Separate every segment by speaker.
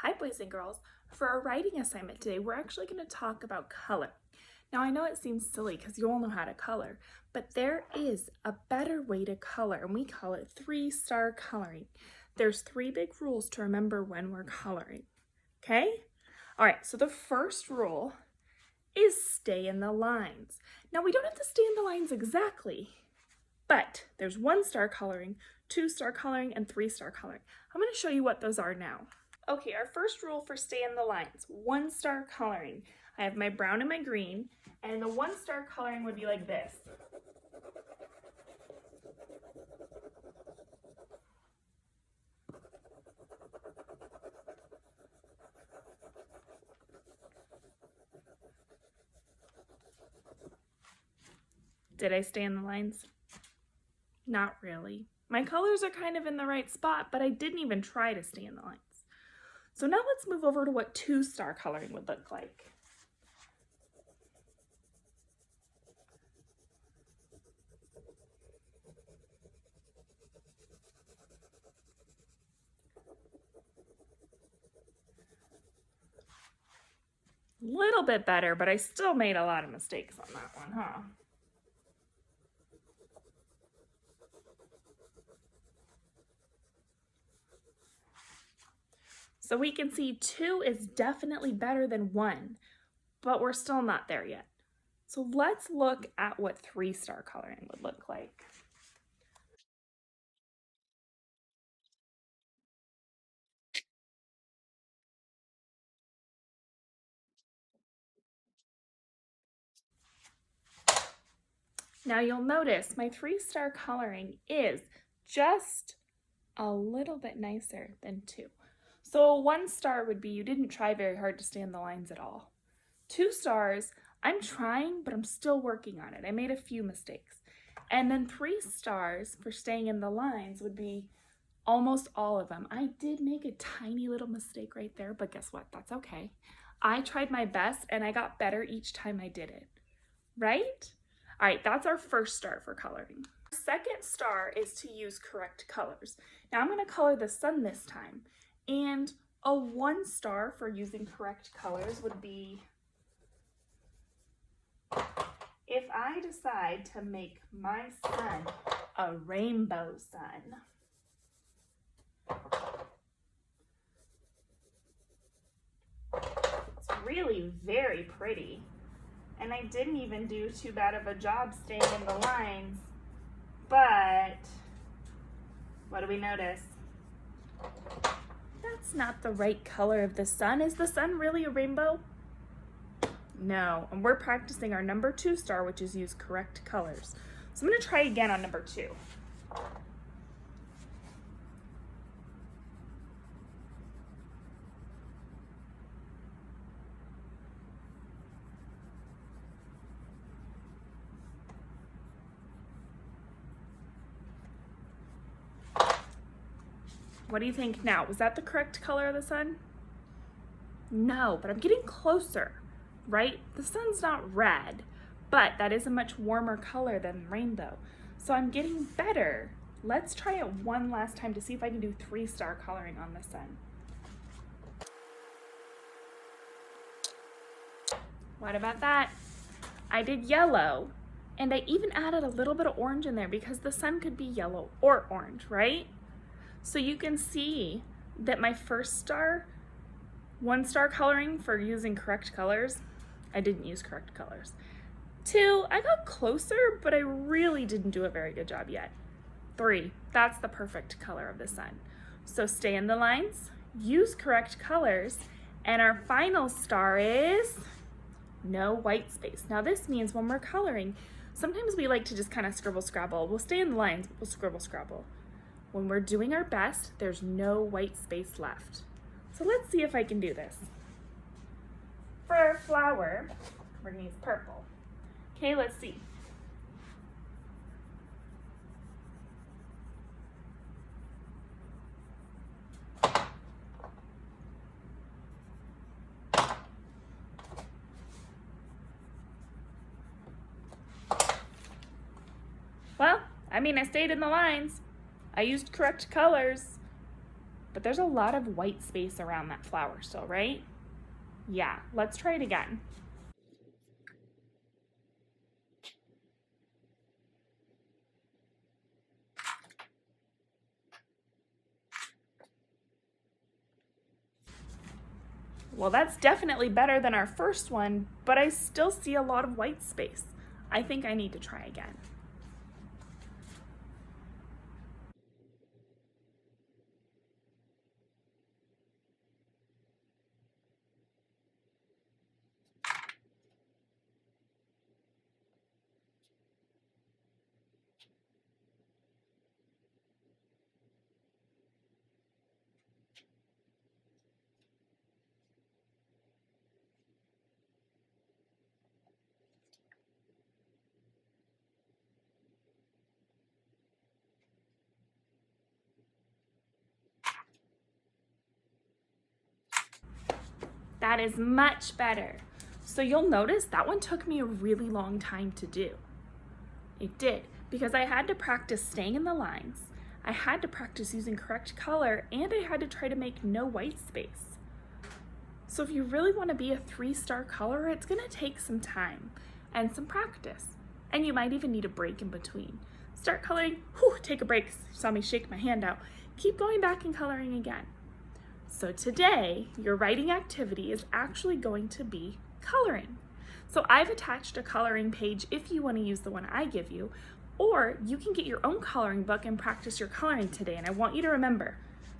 Speaker 1: Hi boys and girls. For our writing assignment today, we're actually going to talk about color. Now I know it seems silly because you all know how to color, but there is a better way to color and we call it 3-star coloring. There's 3 big rules to remember when we're coloring, okay? All right, so the first rule is stay in the lines. Now we don't have to stay in the lines exactly, but there's 1-star coloring, 2-star coloring, and 3-star coloring. I'm going to show you what those are now. Okay, our first rule for stay in the lines, 1-star coloring. I have my brown and my green, and the 1-star coloring would be like this. Did I stay in the lines? Not really. My colors are kind of in the right spot, but I didn't even try to stay in the lines. So now let's move over to what 2-star coloring would look like. Little bit better, but I still made a lot of mistakes on that one, huh? So we can see 2 is definitely better than 1, but we're still not there yet. So let's look at what 3-star coloring would look like. Now you'll notice my 3-star coloring is just a little bit nicer than 2. So a 1-star would be you didn't try very hard to stay in the lines at all. 2 stars, I'm trying, but I'm still working on it. I made a few mistakes. And then 3 stars for staying in the lines would be almost all of them. I did make a tiny little mistake right there, but guess what? That's okay. I tried my best and I got better each time I did it, right? All right, that's our first star for coloring. Second star is to use correct colors. Now I'm going to color the sun this time, and a 1-star for using correct colors would be if I decide to make my sun a rainbow sun. It's really very pretty, and I didn't even do too bad of a job staying in the lines, but what do we notice? That's not the right color of the sun. Is the sun really a rainbow? No, and we're practicing our number 2 star, which is use correct colors. So I'm going to try again on number 2. What do you think now? Was that the correct color of the sun? No, but I'm getting closer, right? The sun's not red, but that is a much warmer color than rainbow. So I'm getting better. Let's try it one last time to see if I can do 3-star coloring on the sun. What about that? I did yellow, and I even added a little bit of orange in there because the sun could be yellow or orange, right? So you can see that my first star, 1-star coloring for using correct colors, I didn't use correct colors. 2, I got closer, but I really didn't do a very good job yet. 3, that's the perfect color of the sun. So stay in the lines, use correct colors, and our final star is no white space. Now this means when we're coloring, sometimes we like to just kind of scribble scrabble. We'll stay in the lines, but we'll scribble scrabble. When we're doing our best, there's no white space left. So let's see if I can do this. For our flower, we're gonna use purple. Okay, let's see. Well, I stayed in the lines. I used correct colors, but there's a lot of white space around that flower still, right? Yeah, let's try it again. Well, that's definitely better than our first one, but I still see a lot of white space. I think I need to try again. That is much better. So you'll notice that one took me a really long time to do. It did, because I had to practice staying in the lines, I had to practice using correct color, and I had to try to make no white space. So if you really want to be a 3-star colorer, it's going to take some time and some practice. And you might even need a break in between. Start coloring, take a break, you saw me shake my hand out. Keep going back and coloring again. So today, your writing activity is actually going to be coloring. So I've attached a coloring page if you want to use the one I give you, or you can get your own coloring book and practice your coloring today. And I want you to remember,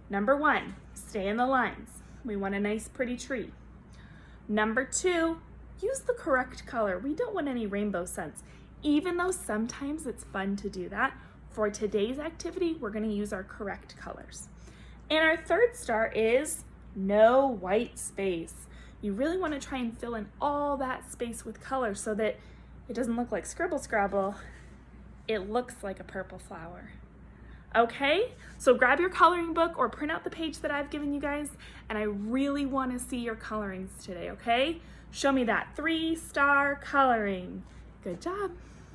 Speaker 1: number 1, stay in the lines. We want a nice pretty tree. Number 2, use the correct color. We don't want any rainbow scents, even though sometimes it's fun to do that. For today's activity, we're going to use our correct colors. And our 3rd star is no white space. You really want to try and fill in all that space with color so that it doesn't look like scribble scrabble. It looks like a purple flower. Okay, so grab your coloring book or print out the page that I've given you guys, and I really want to see your colorings today, okay? Show me that 3-star coloring. Good job.